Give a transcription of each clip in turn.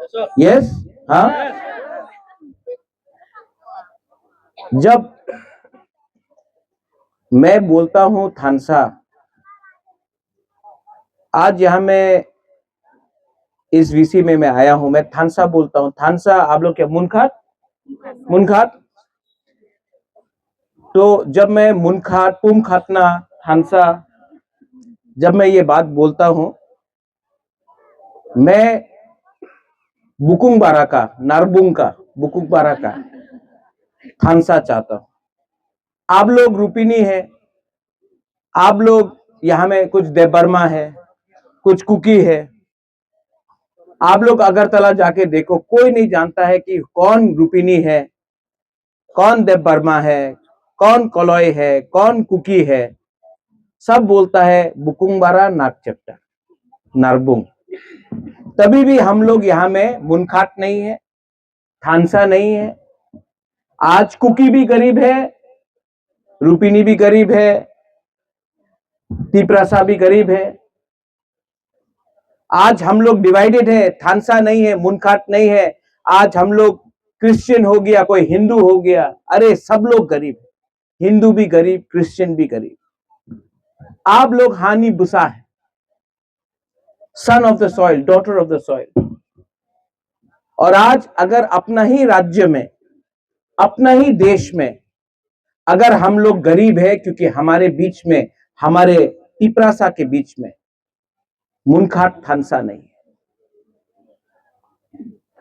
Yes, हाँ। जब मैं बोलता हूं थानसा, आज यहां मैं इस वीसी में मैं आया हूं, मैं थानसा बोलता हूं। थानसा आप लोग क्या मुनखात? मुनखात। तो जब मैं मुनखात, पुम खातना, थानसा, जब मैं ये बात बोलता हूं, मैं बुकुंग बारा का, नारबुंग का, बुकुंग बारा का थानसा चाहता हूं। आप लोग रूपिनी है, आप लोग यहां में कुछ देवबर्मा है, कुछ कुकी है। आप लोग अगरतला जाके देखो, कोई नहीं जानता है कि कौन रूपिनी है, कौन देवबर्मा है, कौन कलॉय है, कौन कुकी है। सब बोलता है बुकुंग बारा, नागचट्टा, नारबुंग। तभी भी हम लोग यहां में मुनखाट नहीं है, थानसा नहीं है। आज कुकी भी गरीब है, रूपिनी भी गरीब है, तिपरासा भी गरीब है। आज हम लोग डिवाइडेड है, थानसा नहीं है, मुनखाट नहीं है। आज हम लोग क्रिश्चियन हो गया, कोई हिंदू हो गया। अरे सब लोग गरीब है, हिंदू भी गरीब, क्रिश्चियन भी गरीब। आप लोग हानि बुसा है, सन of the soil, daughter of the soil. और आज अगर अपना ही राज्य में, अपना ही देश में अगर हम लोग गरीब है, क्योंकि हमारे बीच में, हमारे तिपरासा के बीच में मुनखाट थानसा नहीं है।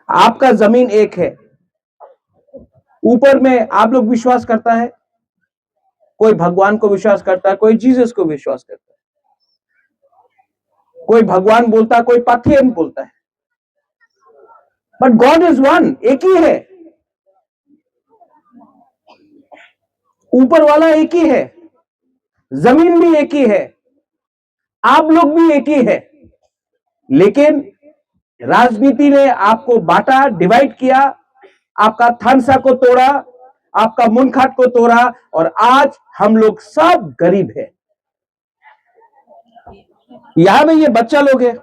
आपका जमीन एक है, ऊपर में आप लोग विश्वास करता है, कोई भगवान को विश्वास करता है, कोई जीसस को विश्वास करता है, कोई भगवान बोलता है, कोई पाथियन बोलता है। बट गॉड इज वन, एक ही है, ऊपर वाला एक ही है, जमीन भी एक ही है, आप लोग भी एक ही है। लेकिन राजनीति ने आपको बांटा, डिवाइड किया, आपका थानसा को तोड़ा, आपका मुनखाट को तोड़ा, और आज हम लोग सब गरीब है। यहां में ये बच्चा लोग है,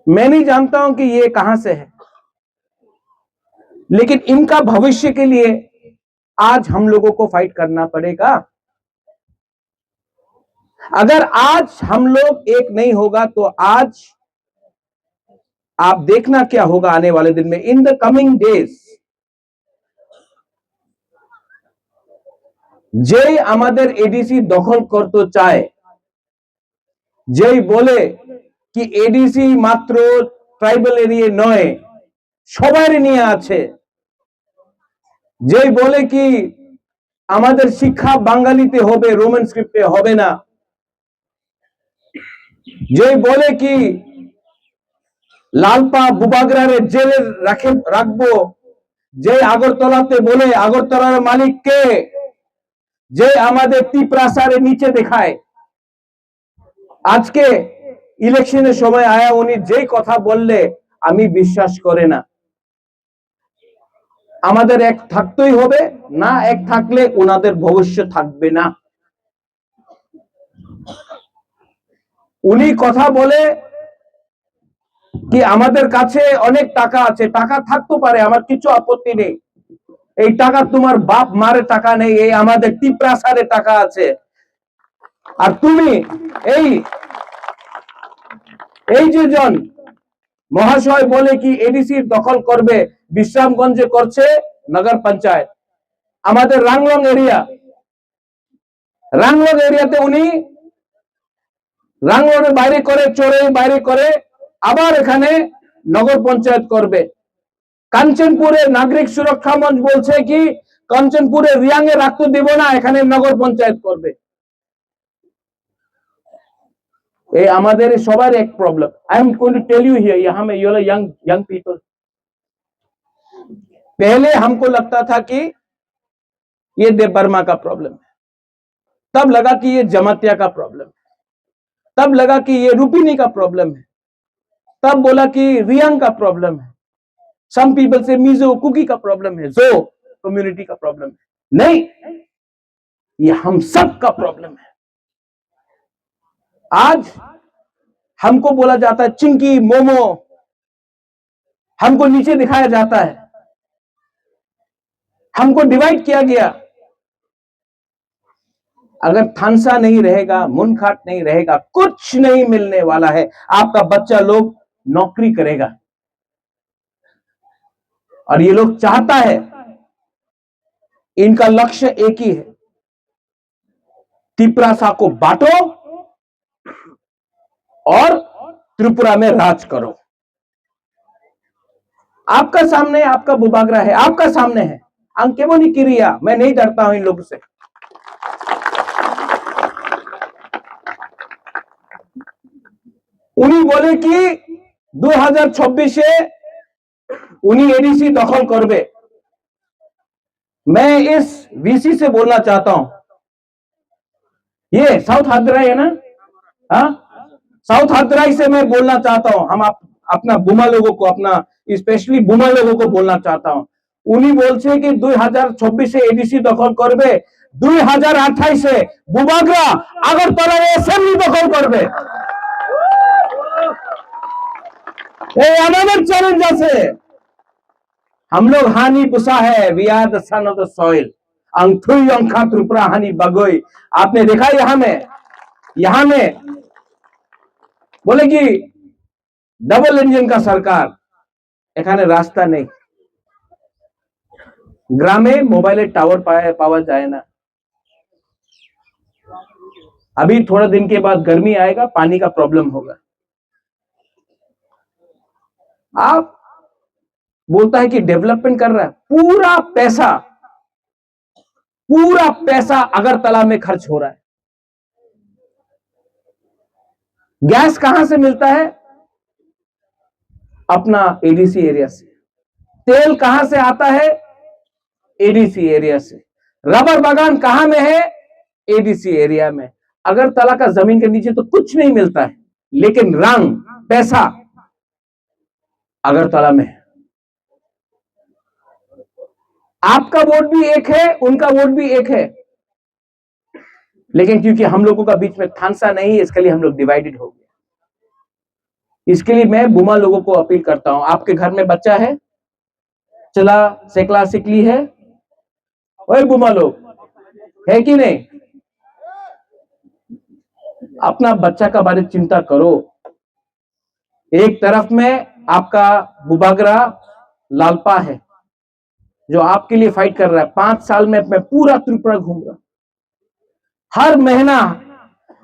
मैं नहीं जानता हूं कि ये कहां से है, लेकिन इनका भविष्य के लिए आज हम लोगों को फाइट करना पड़ेगा। अगर आज हम लोग एक नहीं होगा तो आज आप देखना क्या होगा आने वाले दिन में, इन द कमिंग डेज। যেই আমাদের এডিসি দখল করতে চায়, যেই বলে কি এডিসি মাত্র ট্রাইবাল এরিয়া নয়, সবার নিয়ে আছে, যেই বলে কি আমাদের শিক্ষা বাঙালিতে হবে, রোমান স্ক্রিপ্টে হবে না, যেই বলে কি লালপা বুবাগ্রারে জেলে রাখবো, যে আগরতলাতে বলে আগরতলার মালিক কে, যে আমাদের তিপ্রাসারে নিচে দেখায়। আজকে ইলেকশনের সময় আয়া উনি যেই কথা বললে আমি বিশ্বাস করে না। আমাদের এক থাকতেই হবে, না এক থাকলে ওনাদের ভবিষ্যৎ থাকবে না। উনি কথা বলে কি আমাদের কাছে অনেক টাকা আছে, টাকা থাকতে পারে, আমার কিছু আপত্তি নেই। এই টাকা তোমার বাপ মারে টাকা নেই, এই আমাদের টিপ্রাসারে টাকা আছে। আর তুমি এই এই যে জন মহাশয় বলে কি এডিসি দখল করবে, বিশ্রামগঞ্জে করছে নগর পঞ্চায়েত, আমাদের রাংলং এরিয়াতে উনি রাংলংয়ের বাইরে করে, চোরে বাইরে করে, আবার এখানে নগর পঞ্চায়েত করবে। কাঞ্চনপুরে নাগরিক সুরক্ষা মঞ্চ বলছে কি কাঞ্চনপুরে রিয়াং এ রাখতে দেব না, এখানে নগর পঞ্চায়েত করবে। ये हमारे सवार एक problem. I am going to tell you here, यहाँ में यू आर यंग पीपल। पहले हमको लगता था कि ये देवबर्मा का प्रॉब्लम है, तब लगा कि ये जमातिया का प्रॉब्लम है, तब लगा कि ये रूपिनी का प्रॉब्लम है, तब बोला कि रियांग का प्रॉब्लम है, सम पीपल से मीजो कुकी का प्रॉब्लम है, जो कम्युनिटी का प्रॉब्लम है। नहीं, ये हम सब का प्रॉब्लम है। आज हमको बोला जाता है चिंकी मोमो, हमको नीचे दिखाया जाता है, हमको डिवाइड किया गया। अगर थानसा नहीं रहेगा, मुनखाट नहीं रहेगा, कुछ नहीं मिलने वाला है। आपका बच्चा लोग नौकरी करेगा और ये लोग चाहता है, इनका लक्ष्य एक ही है, तिपरासा को बांटो और त्रिपुरा में राज करो। आपका सामने, आपका बुबागरा है, आपका सामने है। अंके वो नहीं किरिया, मैं नहीं डरता हूं इन लोगों से। उन्हीं बोले कि 2026 उन्हीं एडीसी दखल करबे। मैं इस वीसी से बोलना चाहता हूं, ये साउथ हादराई है ना, हाँ, साउथ हादराई से मैं बोलना चाहता हूं। हम अपना बुमा लोगों को, अपना स्पेशली बुमा लोगों को बोलना चाहता हूं। उन्हीं बोलছে कि 2026 एडीसी दखल करबे, 2028 बुबागरा আগরতলা असेंबली दखल करबे। हमारे चैलेंज আছে। हम लोग हानि पुसा है, we are the son of the soil. अंथुई अंखा त्रिपुरा हानि बगोई। आपने देखा यहां में बोले कि डबल इंजन का सरकार, এখানে रास्ता नहीं। ग्रामे मोबाइल टावर पावा जाए ना। अभी थोड़ा दिन के बाद गर्मी आएगा, पानी का प्रॉब्लम होगा। आप बोलता है कि डेवलपमेंट कर रहा है, पूरा पैसा अगरतला में खर्च हो रहा है। गैस कहां से मिलता है? अपना एडीसी एरिया से। तेल कहां से आता है? एडीसी एरिया से। रबर बागान कहां में है? एडीसी एरिया में। अगरतला का जमीन के नीचे तो कुछ नहीं मिलता है, लेकिन रंग पैसा अगरतला में है। आपका वोट भी एक है, उनका वोट भी एक है, लेकिन क्योंकि हम लोगों का बीच में थानसा नहीं है, इसके लिए हम लोग डिवाइडेड हो गए। इसके लिए मैं बुमा लोगों को अपील करता हूं, आपके घर में बच्चा है, चला सेकला सिकली है, ओए बुमा लोग है कि नहीं? अपना बच्चा का बारे में चिंता करो। एक तरफ में आपका बुबागरा लालपा है, जो आपके लिए फाइट कर रहा है। 5 साल में मैं पूरा त्रिपुरा घूमूंगा। हर महीना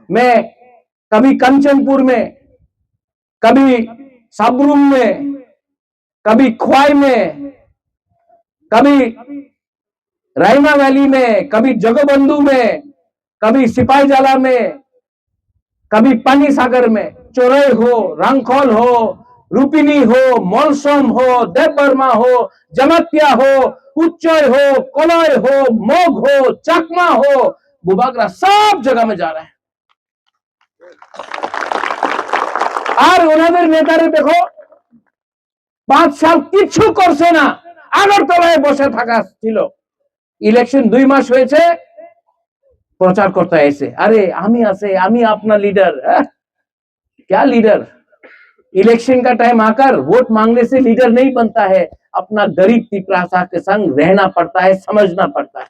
मैं कभी कंचनपुर में, कभी सबरूम में, कभी ख्वाई में, कभी रायना वैली में, कभी जगबंधु में, कभी सिपाही जाला में, कभी पानी सागर में, चोरई हो, रंगखोल हो, रूपिनी हो, मौलसम हो, देवबर्मा हो, जमतिया हो, उच्चय हो, कोलय हो, मोग हो, चकमा हो, बुबागरा, सब जगह में जा रहे हैं। और उन्होंने नेता रे देखो 5 साल किच्छु करছে না, আগরতলায় বসে থাকা ছিল। ইলেকশন 2 মাস হয়েছে, প্রচার করতে এসে, আরে আমি আছে, আমি अपना लीडर। क्या लीडर? इलेक्शन का टाइम आकर वोट मांगने से लीडर नहीं बनता है, अपना गरीब तिपरासा के संग रहना पड़ता है, समझना पड़ता है।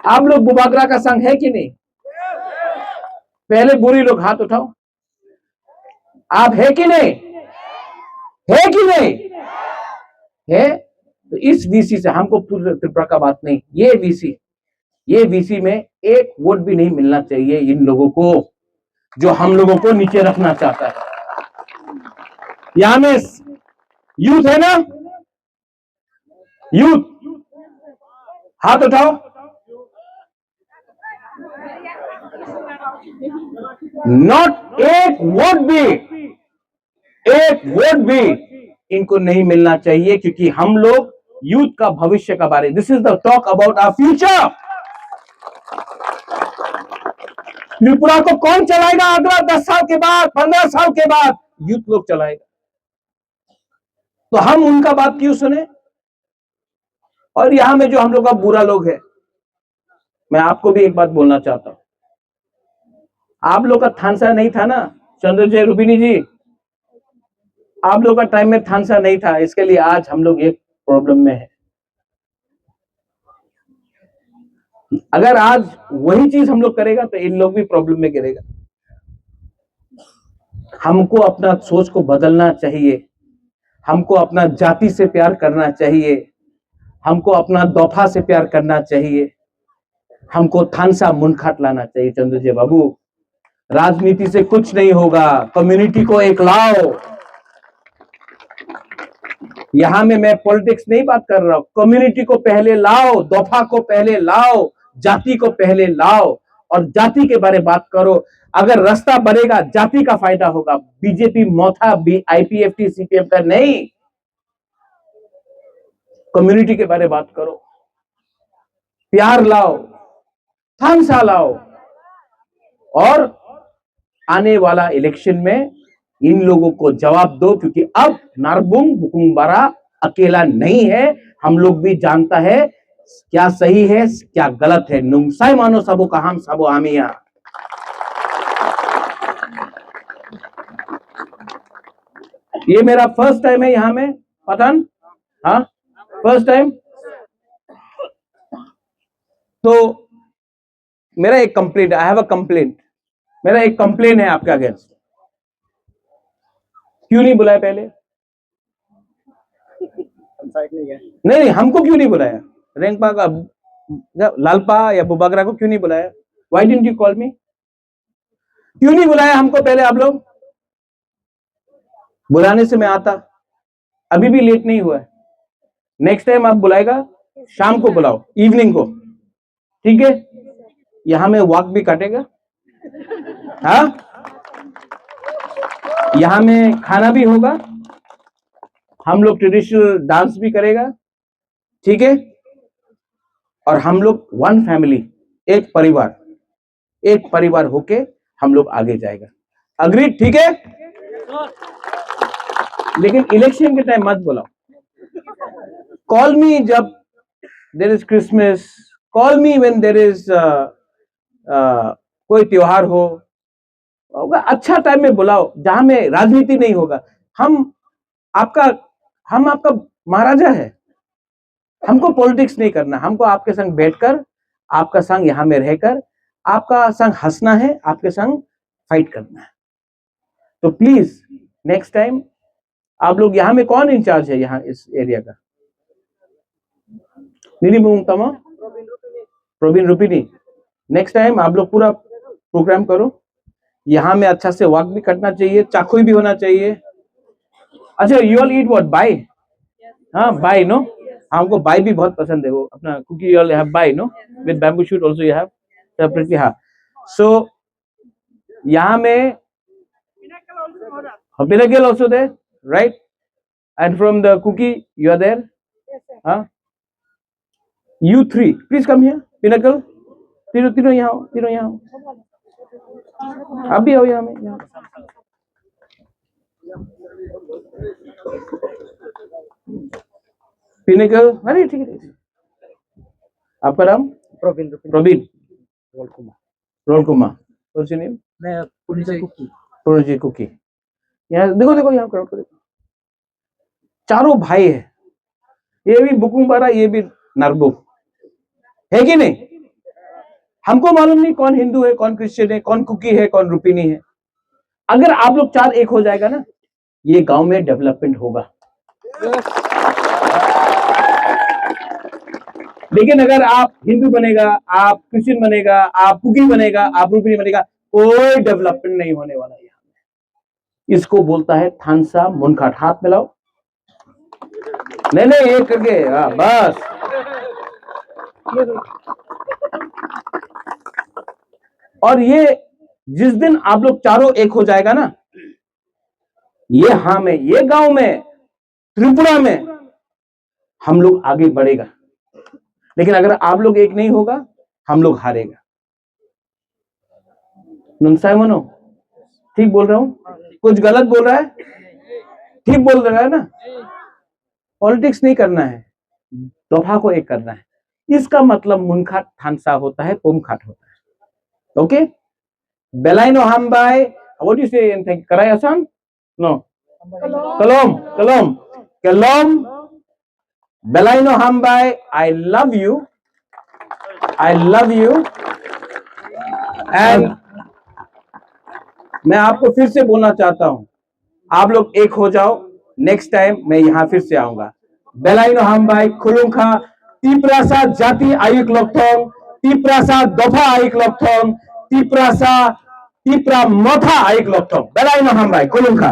आप लोग बुबागरा का संग है कि नहीं? पहले बुरी लोग हाथ उठाओ। आप है कि नहीं? है कि नहीं? है तो इस वीसी से हमको पूरे त्रिपुरा का बात नहीं, ये वीसी में एक वोट भी नहीं मिलना चाहिए इन लोगों को, जो हम लोगों को नीचे रखना चाहता है। यहां में यूथ है ना, यूथ हाथ उठाओ। नॉट एक वोट भी इनको नहीं मिलना चाहिए, क्योंकि हम लोग यूथ का भविष्य का बारे, this is the talk about our future. Tripura को कौन चलाएगा अगला 10 साल के बाद, 15 साल के बाद? यूथ लोग चलाएगा। तो हम उनका बात क्यों सुने? और यहां में जो हम लोग का बुरा लोग है, मैं आपको भी एक बात बोलना चाहता हूं। आप लोग का थानसा नहीं था ना, चंद्रजय रूपिनी जी, आप लोग का टाइम में थानसा नहीं था, इसके लिए आज हम लोग एक प्रॉब्लम में है। अगर आज वही चीज हम लोग करेगा तो इन लोग भी प्रॉब्लम में गिरेगा। हमको अपना सोच को बदलना चाहिए, हमको अपना जाति से प्यार करना चाहिए, हमको अपना दोफा से प्यार करना चाहिए, हमको थानसा मुनखाट लाना चाहिए। चंद्रजय बाबू, राजनीति से कुछ नहीं होगा, कम्युनिटी को एक लाओ। यहां में मैं पॉलिटिक्स नहीं बात कर रहा हूं, कम्युनिटी को पहले लाओ, दोफा को पहले लाओ, जाति को पहले लाओ और जाति के बारे में बात करो। अगर रास्ता बनेगा जाति का फायदा होगा, बीजेपी मोथा आईपीएफटी सीपीएम का नहीं। कम्युनिटी के बारे में बात करो, प्यार लाओ, थानसा लाओ और आने वाला इलेक्शन में इन लोगों को जवाब दो, क्योंकि अब नारबुंग बुकुंबारा अकेला नहीं है। हम लोग भी जानता है क्या सही है क्या गलत है। नुमसाई मानो सबो का हम सबो आमिया। ये मेरा फर्स्ट टाइम है यहां में पतन, हाँ फर्स्ट टाइम। तो मेरा एक complaint, I have a complaint, मेरा एक कंप्लेंट है आपके अगेंस्ट। क्यों नहीं बुलाया पहले? नहीं, हमको क्यों नहीं बुलाया? रेंगपा का लालपा या बुबागरा को क्यों नहीं बुलाया? व्हाई डिडंट यू कॉल मी? क्यों नहीं बुलाया हमको पहले? आप लोग बुलाने से मैं आता, अभी भी लेट नहीं हुआ है। नेक्स्ट टाइम आप बुलाएगा शाम को बुलाओ, इवनिंग को, ठीक है? यहां में वॉक भी काटेगा, हाँ यहां में खाना भी होगा, हम लोग ट्रेडिशनल डांस भी करेगा, ठीक है? और हम लोग वन फैमिली, एक परिवार होके हम लोग आगे जाएगा। अग्रीड? ठीक है, लेकिन इलेक्शन के टाइम मत बुलाओ। कॉल मी जब there is Christmas, call me when there is कोई त्योहार हो, अच्छा टाइम में बुलाओ जहां में राजनीति नहीं होगा। हम आपका महाराजा है, हमको पॉलिटिक्स नहीं करना, हमको आपके संग बैठकर, आपका संग यहां में रहकर, आपका संग हंसना है, आपके संग फाइट करना है। तो प्लीज नेक्स्ट टाइम आप लोग, यहां में कौन इंचार्ज है यहां इस एरिया का? तमा प्रोबिन रुपिनी। नेक्स्ट टाइम आप लोग पूरा प्रोग्राम करो, यहां में अच्छा से वॉक भी करना चाहिए, चाकुई भी होना चाहिए। अच्छा, you all eat what? Bai? हाँ बाय, नो हमको बाय भी बहुत पसंद है। वो अपना Kuki you all have bai, no with bamboo shoot also you have separately. हाँ, सो यहाँ में Pinnacle also there, right? And from the cookie, you are there? Huh? You three, please come here. Pinnacle, तीनों यहाँ आओ, तीनों यहाँ आओ। आप भी आओ यहाँ में, यहाँ। Pinnacle, अरे ठीक है। आपका नाम? प्रवीण। रोल कुमार। What's your name? मैं पुरुजी कुकी। यहाँ देखो यहाँ करो, चारों भाई है, ये भी बुकुंबारा, ये भी नरबू है कि नहीं? हमको मालूम नहीं कौन हिंदू है, कौन क्रिश्चियन है, कौन कुकी है, कौन रुपिनी है। अगर आप लोग चार एक हो जाएगा ना, ये गांव में डेवलपमेंट होगा। लेकिन अगर आप हिंदू बनेगा, आप क्रिश्चियन बनेगा, आप कुकी बनेगा, आप रुपिनी बनेगा, कोई डेवलपमेंट नहीं होने वाला है। इसको बोलता है थानसा मुनखाट। हाथ मिलाओ। नहीं एक करके, हाँ बस। और ये जिस दिन आप लोग चारों एक हो जाएगा ना, ये हाँ में, ये गांव में, त्रिपुरा में हम लोग आगे बढ़ेगा। लेकिन अगर आप लोग एक नहीं होगा, हम लोग हारेगा। नुमसाई मनो, ठीक बोल रहा हूं? कुछ गलत बोल रहा है? ठीक बोल रहा है ना? पॉलिटिक्स नहीं करना है, दोफा को एक करना है। इसका मतलब मुनखाट थानसा होता है, पुमखाट होता है। ओके, बेलाइनो हम बाय, व्हाट यू से इन थिंक कराय आसान? No, Kolom, kolom, kolom. Belaino Hambai, I love you. I love you. And मैं आपको फिर से बोलना चाहता हूं, आप लोग एक हो जाओ. नेक्स्ट टाइम मैं यहां फिर से आऊंगा. बेलाइनो हामबाई खुलुंखा तीप्रासा जाति आयुक लोकथोंग तीप्रासा दफा आयुक लोकथोंग तीप्रासा तीप्रा मथा आयुक लोकथोंग बेलाइनो हामबाई खुलुंखा.